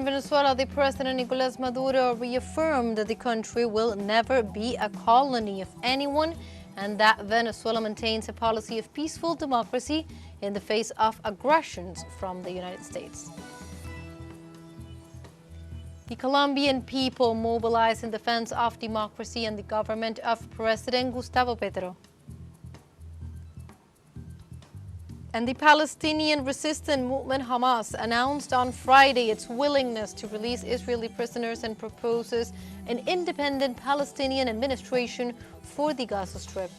Venezuela, the President Nicolas Maduro reaffirmed that the country will never be a colony of anyone and that Venezuela maintains a policy of peaceful democracy in the face of aggressions from the United States. The Colombian people mobilized in defense of democracy and the government of President Gustavo Petro. And the Palestinian resistance movement Hamas announced on Friday its willingness to release Israeli prisoners and proposes an independent Palestinian administration for the Gaza Strip.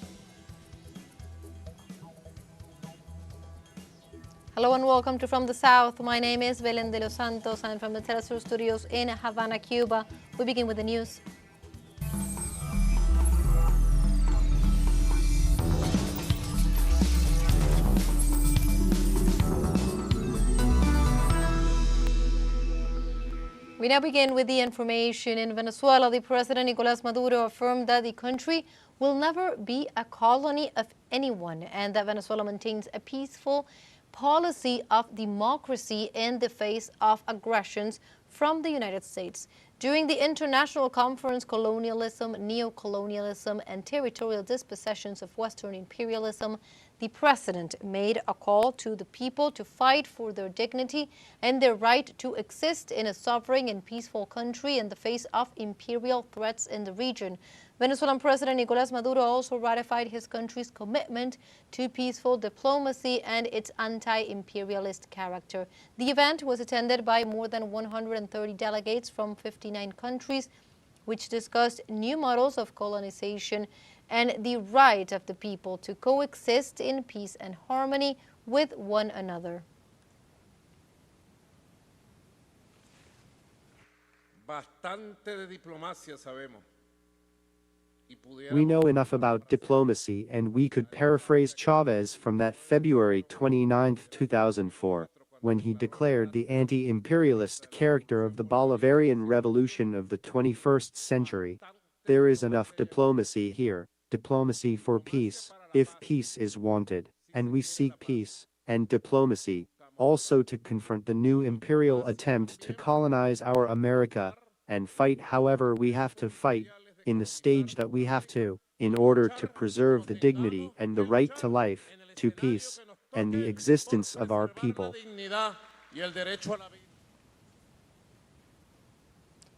Hello and welcome to From the South. My name is Belén de los Santos. I'm from the teleSUR studios in Havana, Cuba. We begin with the news. We now begin with the information. In Venezuela, the President Nicolas Maduro affirmed that the country will never be a colony of anyone and that Venezuela maintains a peaceful policy of democracy in the face of aggressions from the United States. During the international conference, Colonialism, Neocolonialism, and Territorial Dispossessions of Western Imperialism, the president made a call to the people to fight for their dignity and their right to exist in a sovereign and peaceful country in the face of imperial threats in the region. Venezuelan President Nicolas Maduro also ratified his country's commitment to peaceful diplomacy and its anti-imperialist character. The event was attended by more than 130 delegates from 59 countries, which discussed new models of colonization and the right of the people to coexist in peace and harmony with one another. Bastante de diplomacia sabemos. We know enough about diplomacy, and we could paraphrase Chavez from that February 29, 2004, when he declared the anti-imperialist character of the Bolivarian Revolution of the 21st century. There is enough diplomacy here, diplomacy for peace, if peace is wanted, and we seek peace, and diplomacy, also to confront the new imperial attempt to colonize our America, and fight however we have to fight, in the stage that we have to, in order to preserve the dignity and the right to life, to peace, and the existence of our people.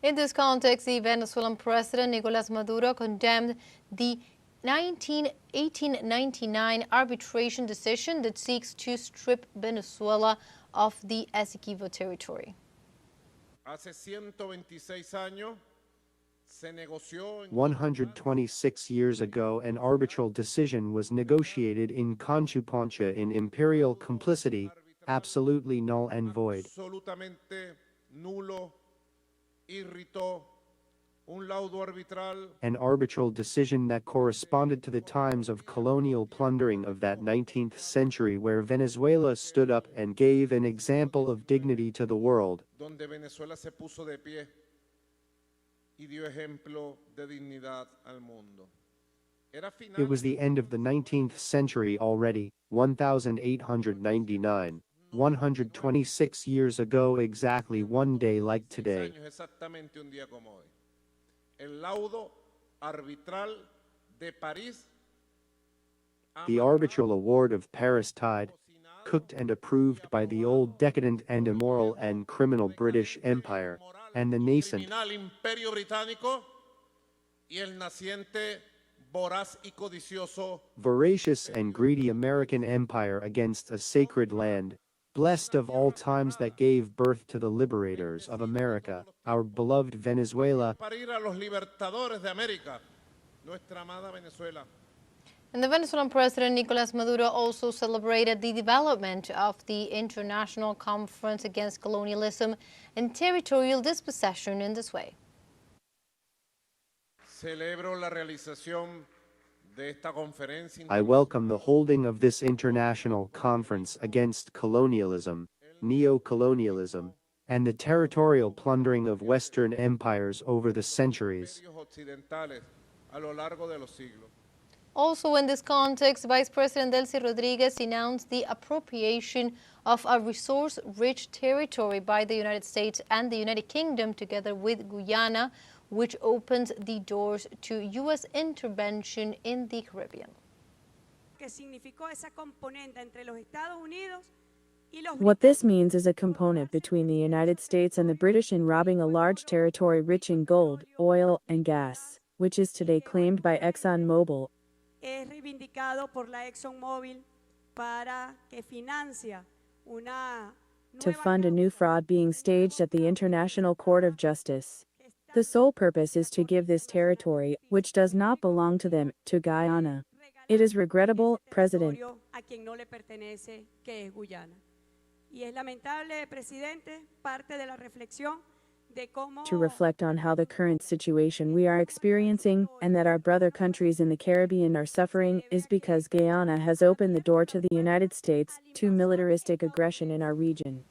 In this context, the Venezuelan President Nicolas Maduro condemned the 1899 arbitration decision that seeks to strip Venezuela of the Essequibo territory. Hace 126 años 126 years ago, an arbitral decision was negotiated in Conchupancha in imperial complicity, absolutely null and void. Absolutamente nulo, irritó, un laudo arbitral. An arbitral decision that corresponded to the times of colonial plundering of that 19th century, where Venezuela stood up and gave an example of dignity to the world. Donde Venezuela se puso de pie y dio ejemplo de dignidad al mundo. It was the end of the 19th century already, 1899, 126 years ago, exactly one day like today. Exactamente un día como hoy. El laudo arbitral de París. The arbitral award of Paris tide, cooked and approved by the old decadent and immoral and criminal British Empire, and the nascent Imperio Británico y el naciente voraz y codicioso voracious and greedy American Empire against a sacred land, blessed of all times, that gave birth to the liberators of America, our beloved Venezuela. para ir a los libertadores de América, nuestra amada Venezuela. And the Venezuelan President Nicolas Maduro also celebrated the development of the International Conference Against Colonialism and Territorial Dispossession in this way. Celebro la realización de esta conferencia. I welcome the holding of this international conference against colonialism, neocolonialism, and the territorial plundering of Western empires over the centuries. Occidentales a lo largo de los siglos. Also in this context, Vice President Delcy Rodriguez announced the appropriation of a resource-rich territory by the United States and the United Kingdom together with Guyana, which opens the doors to U.S. intervention in the Caribbean. What this means is a component between the United States and the British in robbing a large territory rich in gold, oil, and gas, which is today claimed by ExxonMobil. To fund a new fraud being staged at the International Court of Justice. The sole purpose is to give this territory, which does not belong to them, to Guyana. It is regrettable, President. To reflect on how the current situation we are experiencing and that our brother countries in the Caribbean are suffering is because Guyana has opened the door to the United States to militaristic aggression in our region.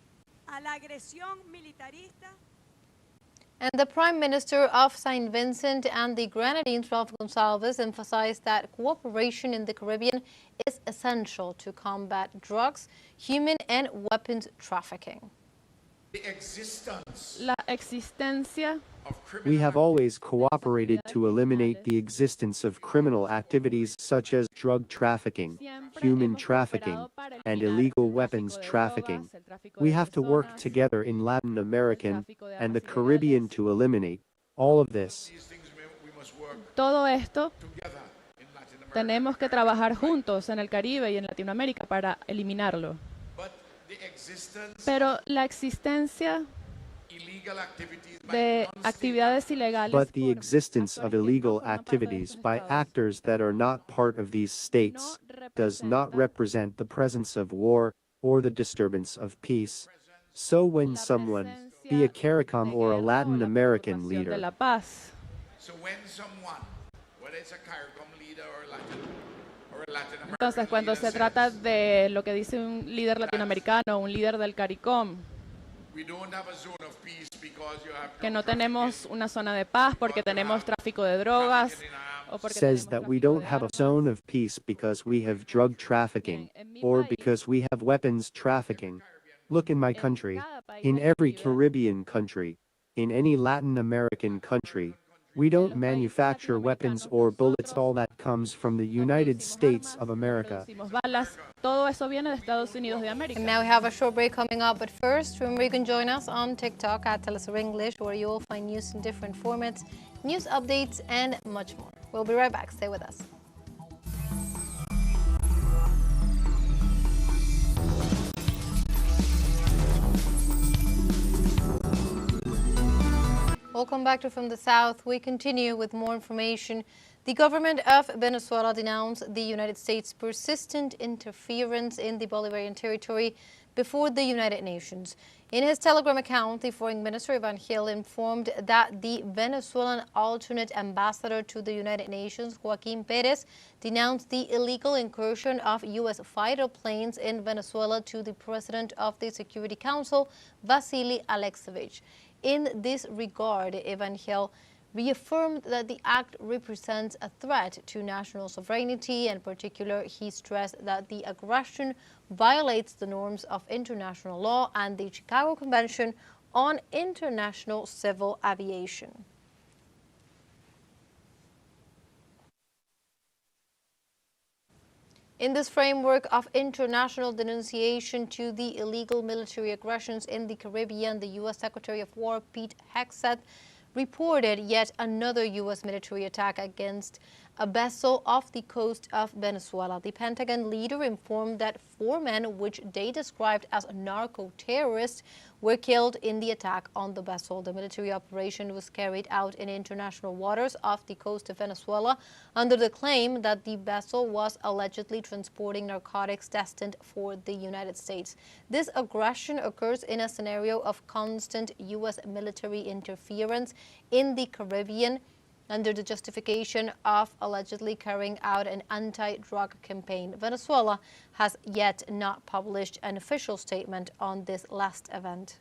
And the Prime Minister of St. Vincent and the Grenadines, Ralph Gonsalves, emphasized that cooperation in the Caribbean is essential to combat drugs, human and weapons trafficking. La existencia. We have always cooperated to eliminate the existence of criminal activities such as drug trafficking, human trafficking, and illegal weapons trafficking. We have to work together in Latin American and the Caribbean to eliminate all of this. Todo esto tenemos que trabajar juntos en el Caribe y en Latinoamérica para eliminarlo. Pero la existencia de actividades ilegales. But the existence of illegal activities by actors that are not part of these states does not represent the presence of war or the disturbance of peace. So when someone, be a CARICOM or a Latin American leader, entonces, cuando se trata de lo que dice un líder latinoamericano, un líder del CARICOM, que no tenemos una zona de paz porque tenemos tráfico de drogas, says that we don't have a zone of peace because we have drug trafficking, or because we have weapons trafficking. Look in my country, in every Caribbean country, in any Latin American country, we don't manufacture weapons or bullets. All that comes from the United States of America. Todo eso viene de Estados Unidos de América. And now we have a short break coming up, but first, remember you can join us on TikTok at teleSUR English, where you will find news in different formats, news updates, and much more. We'll be right back. Stay with us. Welcome back to From the South. We continue with more information. The government of Venezuela denounced the United States' persistent interference in the Bolivarian territory before the United Nations. In his Telegram account, the Foreign Minister Ivan Gil informed that the Venezuelan alternate ambassador to the United Nations, Joaquin Perez, denounced the illegal incursion of U.S. fighter planes in Venezuela to the President of the Security Council, Vasily Alexeyevich. In this regard, Ivan Gil reaffirmed that the act represents a threat to national sovereignty. In particular, he stressed that the aggression violates the norms of international law and the Chicago Convention on International Civil Aviation. In this framework of international denunciation to the illegal military aggressions in the Caribbean, the U.S. Secretary of War Pete Hegseth reported yet another U.S. military attack against a vessel off the coast of Venezuela. The Pentagon leader informed that 4 men, which they described as narco-terrorists, were killed in the attack on the vessel. The military operation was carried out in international waters off the coast of Venezuela under the claim that the vessel was allegedly transporting narcotics destined for the United States. This aggression occurs in a scenario of constant U.S. military interference in the Caribbean under the justification of allegedly carrying out an anti-drug campaign. Venezuela has yet not published an official statement on this last event.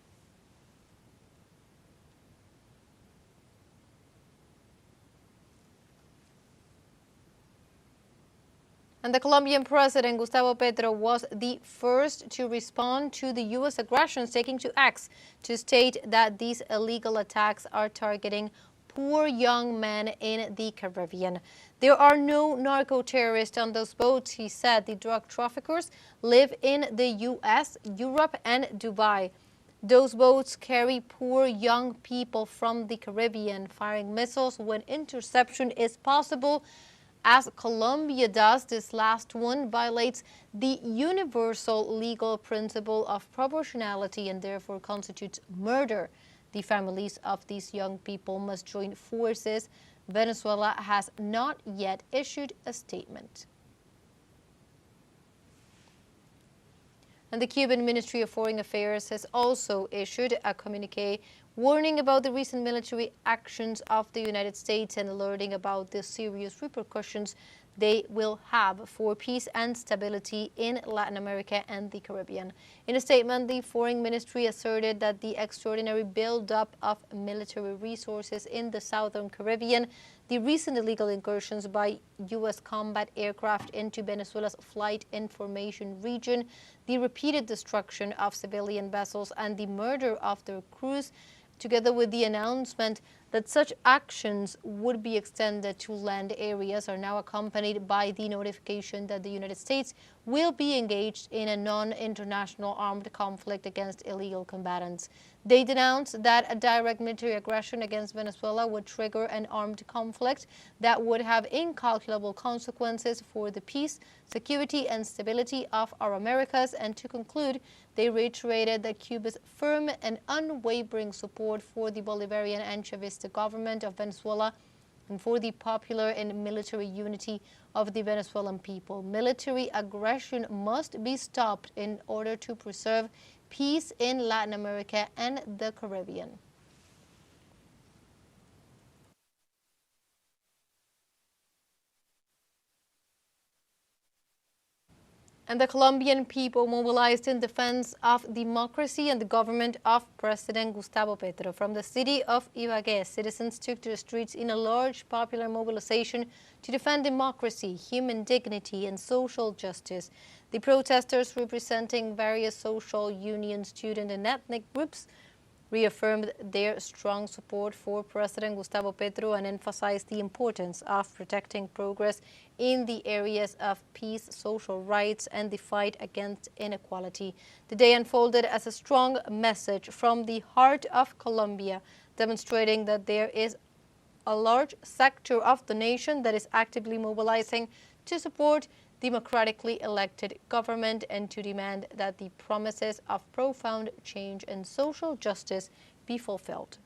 And the Colombian president, Gustavo Petro, was the first to respond to the U.S. aggressions, taking to X to state that these illegal attacks are targeting poor young men in the Caribbean. There are no narco-terrorists on those boats, he said. The drug traffickers live in the U.S., Europe, and Dubai. Those boats carry poor young people from the Caribbean, firing missiles when interception is possible. As Colombia does, this last one violates the universal legal principle of proportionality and therefore constitutes murder. The families of these young people must join forces. Venezuela has not yet issued a statement. And the Cuban Ministry of Foreign Affairs has also issued a communique warning about the recent military actions of the United States and alerting about the serious repercussions they will have for peace and stability in Latin America and the Caribbean. In a statement, the Foreign Ministry asserted that the extraordinary buildup of military resources in the Southern Caribbean, the recent illegal incursions by U.S. combat aircraft into Venezuela's flight information region, the repeated destruction of civilian vessels, and the murder of their crews, together with the announcement that such actions would be extended to land areas, are now accompanied by the notification that the United States will be engaged in a non-international armed conflict against illegal combatants. They denounced that a direct military aggression against Venezuela would trigger an armed conflict that would have incalculable consequences for the peace, security, and stability of our Americas. And to conclude, they reiterated that Cuba's firm and unwavering support for the Bolivarian and Chavista government of Venezuela and for the popular and military unity of the Venezuelan people. Military aggression must be stopped in order to preserve peace in Latin America and the Caribbean. And the Colombian people mobilized in defense of democracy and the government of President Gustavo Petro. From the city of Ibagué, citizens took to the streets in a large popular mobilization to defend democracy, human dignity, and social justice. The protesters, representing various social, union, student, and ethnic groups, reaffirmed their strong support for President Gustavo Petro and emphasized the importance of protecting progress in the areas of peace, social rights, and the fight against inequality. The day unfolded as a strong message from the heart of Colombia, demonstrating that there is a large sector of the nation that is actively mobilizing to support democratically elected government and to demand that the promises of profound change and social justice be fulfilled.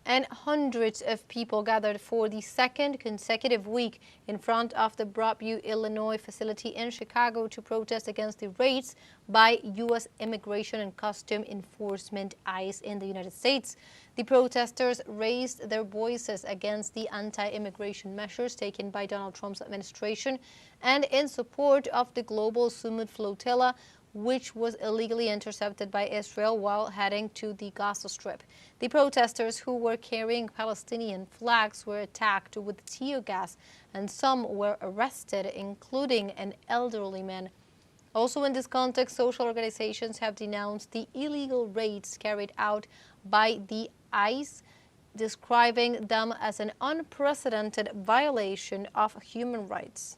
And hundreds of people gathered for the second consecutive week in front of the Broadview, Illinois facility in Chicago to protest against the raids by U.S. Immigration and Customs Enforcement, ICE, in the United States. The protesters raised their voices against the anti-immigration measures taken by Donald Trump's administration and in support of the global Summit flotilla, which was illegally intercepted by Israel while heading to the Gaza Strip. The protesters, who were carrying Palestinian flags, were attacked with tear gas, and some were arrested, including an elderly man. Also in this context, social organizations have denounced the illegal raids carried out by the ICE, describing them as an unprecedented violation of human rights.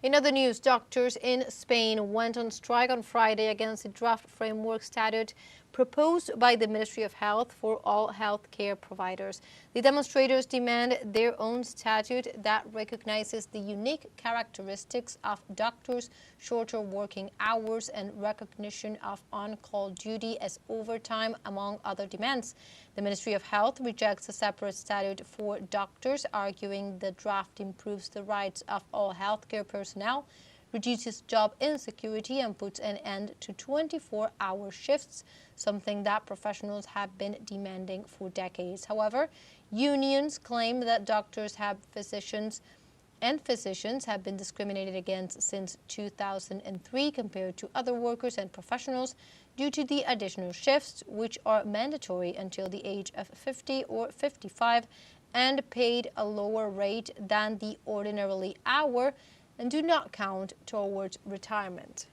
In other news, doctors in Spain went on strike on Friday against the draft framework statute proposed by the Ministry of Health for all health care providers. The demonstrators demand their own statute that recognizes the unique characteristics of doctors, shorter working hours, and recognition of on-call duty as overtime, among other demands. The Ministry of Health rejects a separate statute for doctors, arguing the draft improves the rights of all healthcare personnel, reduces job insecurity, and puts an end to 24-hour shifts, something that professionals have been demanding for decades. However, unions claim that doctors have physicians and physicians have been discriminated against since 2003 compared to other workers and professionals due to the additional shifts, which are mandatory until the age of 50 or 55 and paid a lower rate than the ordinarily hour and do not count towards retirement.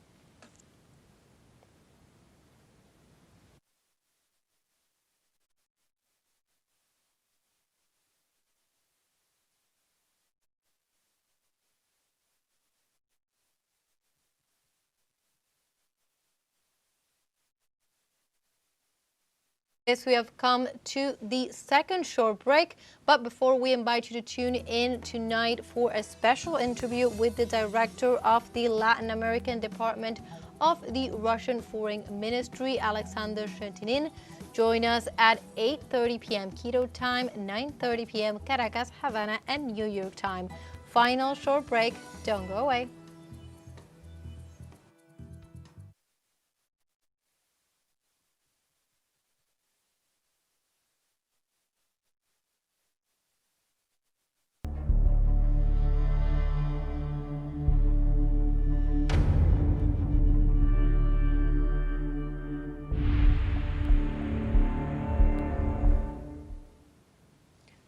Yes, we have come to the second short break, but before we invite you to tune in tonight for a special interview with the director of the Latin American Department of the Russian Foreign Ministry, Alexander Shetinin. Join us at 8:30 p.m. Quito time, 9:30 p.m. Caracas, Havana, and New York time. Final short break. Don't go away.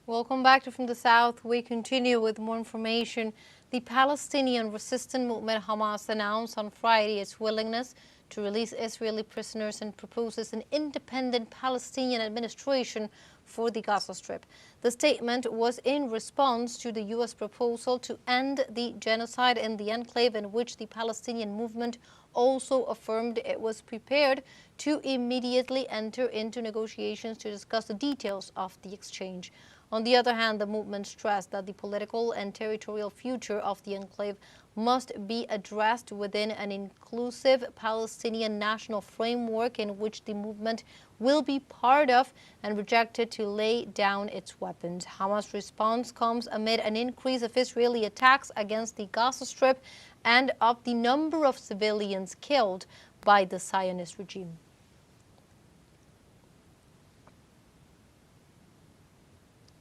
Welcome back to From the South. We continue with more information. The Palestinian resistance movement Hamas announced on Friday its willingness to release Israeli prisoners and proposes an independent Palestinian administration for the Gaza Strip. The statement was in response to the U.S. proposal to end the genocide in the enclave, in which the Palestinian movement also affirmed it was prepared to immediately enter into negotiations to discuss the details of the exchange. On the other hand, the movement stressed that the political and territorial future of the enclave must be addressed within an inclusive Palestinian national framework in which the movement will be part of, and rejected to lay down its weapons. Hamas' response comes amid an increase of Israeli attacks against the Gaza Strip and of the number of civilians killed by the Zionist regime.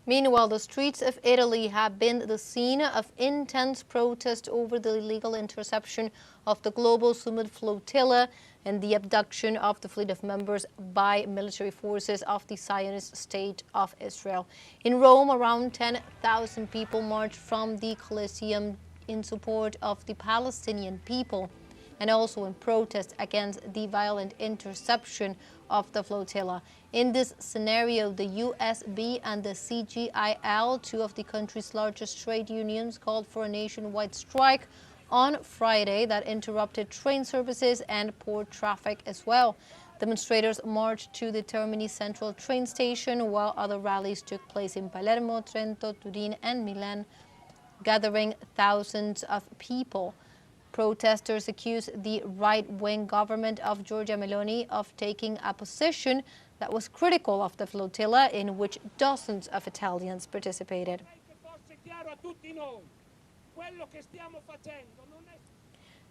Meanwhile, the streets of Italy have been the scene of intense protest over the illegal interception of the global Summit flotilla and the abduction of the fleet of members by military forces of the Zionist state of Israel. In Rome, around 10,000 people marched from the Colosseum in support of the Palestinian people and also in protest against the violent interception of the flotilla. In this scenario, the USB and the CGIL, two of the country's largest trade unions, called for a nationwide strike on Friday that interrupted train services and port traffic as well. Demonstrators marched to the Termini Central train station, while other rallies took place in Palermo, Trento, Turin, and Milan, gathering thousands of people. Protesters accused the right-wing government of Giorgia Meloni of taking a position that was critical of the flotilla, in which dozens of Italians participated.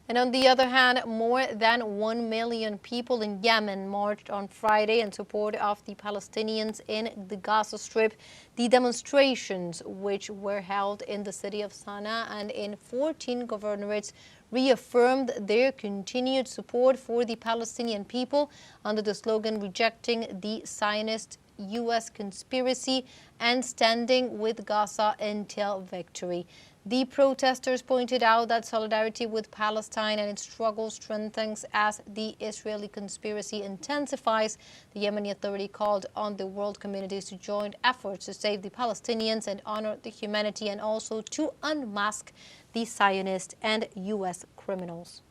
And on the other hand, more than 1 million people in Yemen marched on Friday in support of the Palestinians in the Gaza Strip. The demonstrations, which were held in the city of Sana'a and in 14 governorates, reaffirmed their continued support for the Palestinian people under the slogan rejecting the Zionist U.S. conspiracy and standing with Gaza until victory. The protesters pointed out that solidarity with Palestine and its struggle strengthens as the Israeli conspiracy intensifies. The Yemeni Authority called on the world communities to join efforts to save the Palestinians and honor the humanity, and also to unmask the Zionist and U.S. criminals.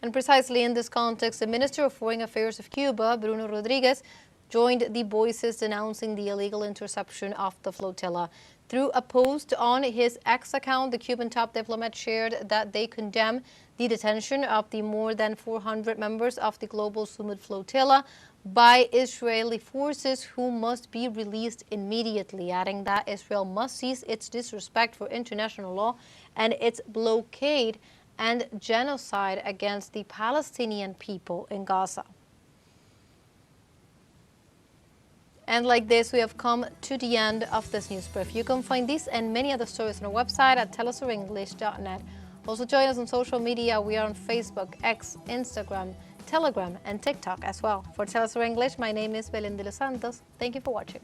And precisely in this context, the Minister of Foreign Affairs of Cuba, Bruno Rodriguez, joined the voices denouncing the illegal interception of the flotilla. Through a post on his X account, the Cuban top diplomat shared that they condemn the detention of the more than 400 members of the global Summit flotilla by Israeli forces, who must be released immediately, adding that Israel must cease its disrespect for international law and its blockade and genocide against the Palestinian people in Gaza. And like this, we have come to the end of this news brief. You can find these and many other stories on our website at telesurenglish.net. Also join us on social media. We are on Facebook, X, Instagram, Telegram, and TikTok as well. For TeleSUR English, my name is Belén de los Santos. Thank you for watching.